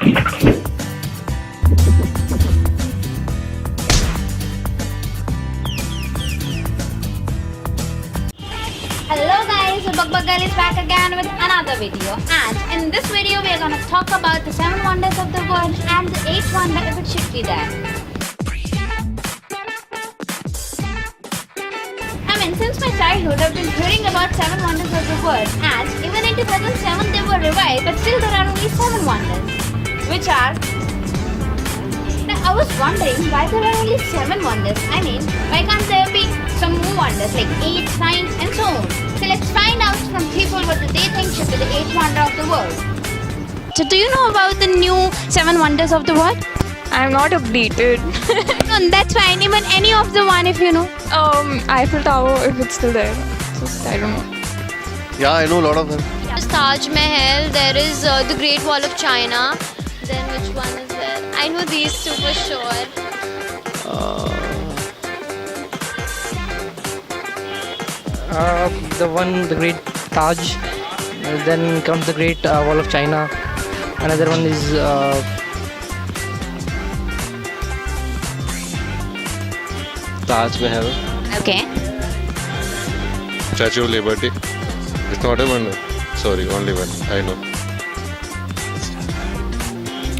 Hello guys, Bugbug Girl is back again with another video, and in this video we are going to talk about the 7 wonders of the world and the 8th wonder if it should be there. I mean, since my childhood I've been hearing about 7 wonders of the world, and even in 2007 they were revised, but still there are only 7 wonders, which are... Now I was wondering why there are only 7 wonders. I mean, why can't there be some more wonders like 8, 9 and so on? So let's find out from people what do they think should be the 8th wonder of the world. So do you know about the new 7 wonders of the world? I'm not updated. No, that's fine. Even any of the one if you know. Eiffel Tower, if it's still there. Just, I don't know. Yeah, I know a lot of them. There's Taj Mahal, there is the Great Wall of China. Then which one is there? I know these two for sure. The Great Taj. Then comes the Great Wall of China. Another one is Taj Mahal, Okay. Statue of Liberty. It's not a wonder. Sorry, only one. I know.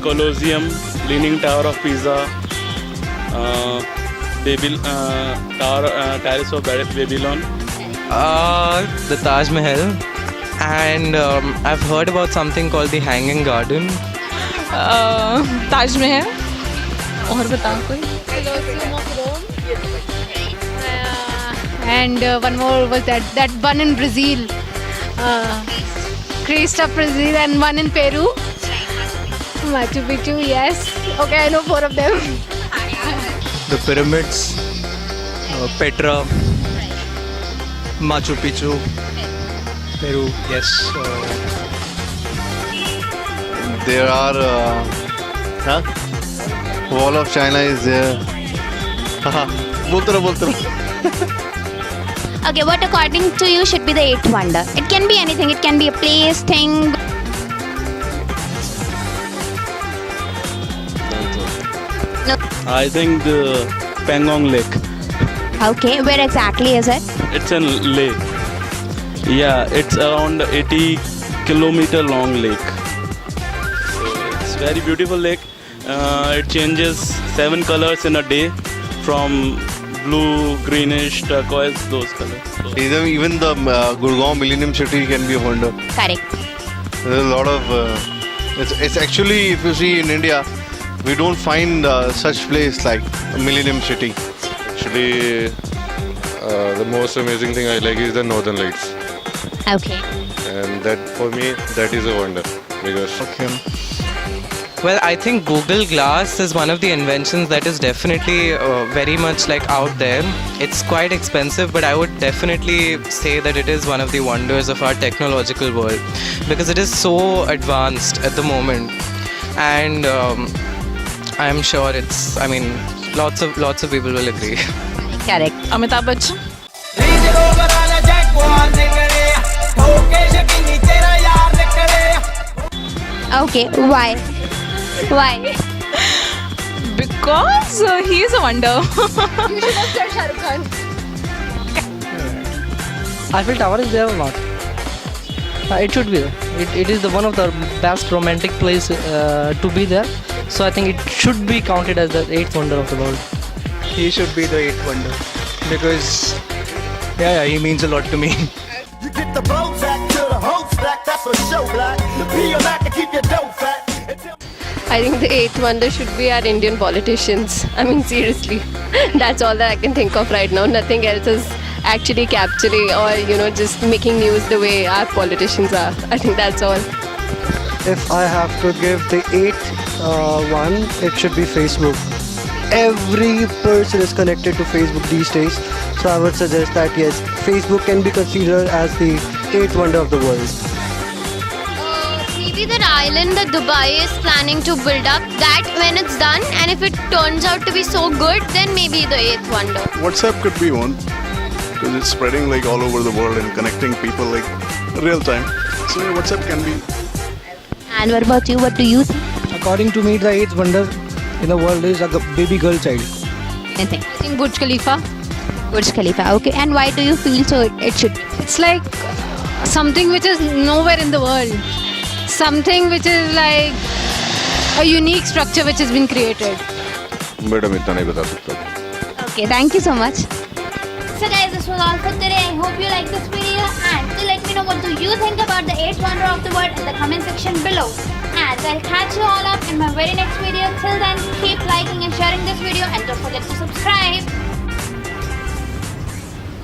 Colosseum, Leaning Tower of Pisa, Terrace of Babylon. the Taj Mahal. And I've heard about something called the Hanging Garden. Taj Mahal. और बताओ कोई? Colosseum of Rome. And one more was that one in Brazil, Christ of Brazil, and one in Peru, Machu Picchu. Yes, okay, I know 4 of them. The pyramids, Petra, Machu Picchu, Peru. Yes. There are. Wall of China is there. बोलते रहो. Okay, what according to you should be the 8th wonder? It can be anything. It can be a place, thing. No. I think the Pangong Lake. Okay, where exactly is it? It's in Leh. Yeah, it's around 80 kilometer long lake. So it's very beautiful lake. It changes 7 colors in a day, from blue, greenish, turquoise, those colors. Even the Gurgaon Millennium City can be a wonder. Correct. There's a lot of. It's actually, if you see in India, we don't find such place like Millennium City. Actually, the most amazing thing I like is the Northern Lights, Okay. and that for me that is a wonder because. Well, I think Google Glass is one of the inventions that is definitely very much like out there. It's quite expensive, but I would definitely say that it is one of the wonders of our technological world because it is so advanced at the moment, and I'm sure it's. I mean, lots of people will agree. Correct. Amitabh Bachchan. Okay, why? Why? Because he is a wonder. You should have said Shah Rukh Khan. Eiffel Tower is there or not? It should be there. It is one of the best romantic place to be there. So I think it should be counted as the 8th wonder of the world. He should be the 8th wonder because he means a lot to me. You get the blow back to the whole stack, that's for show black. The peel back to keep your dough fat. I think the 8th wonder should be our Indian politicians. I mean, seriously. That's all that I can think of right now. Nothing else is actually capturing or, just making news the way our politicians are. I think that's all. If I have to give the 8th one, it should be Facebook. Every person is connected to Facebook these days. So I would suggest that yes, Facebook can be considered as the 8th wonder of the world. Maybe that island that Dubai is planning to build up, that when it's done and if it turns out to be so good, then maybe the 8th wonder. WhatsApp could be one because it's spreading like all over the world and connecting people like real time. So WhatsApp can be. And what about you? What do you think? according to me, the eighth wonder in the world is a baby girl child. Anything. I think Burj Khalifa. Burj Khalifa. Okay, and why do you feel so it should? It's like something which is nowhere in the world. Something which is like a unique structure which has been created. Madam इतना नहीं बता सकता. Okay, thank you so much. So guys, this was all for today. I hope you like this video and do let me know what do you think about the 8th wonder of the world in the comment section below. And I'll catch you all up in my very next video. Till then, keep liking and sharing this video and don't forget to subscribe.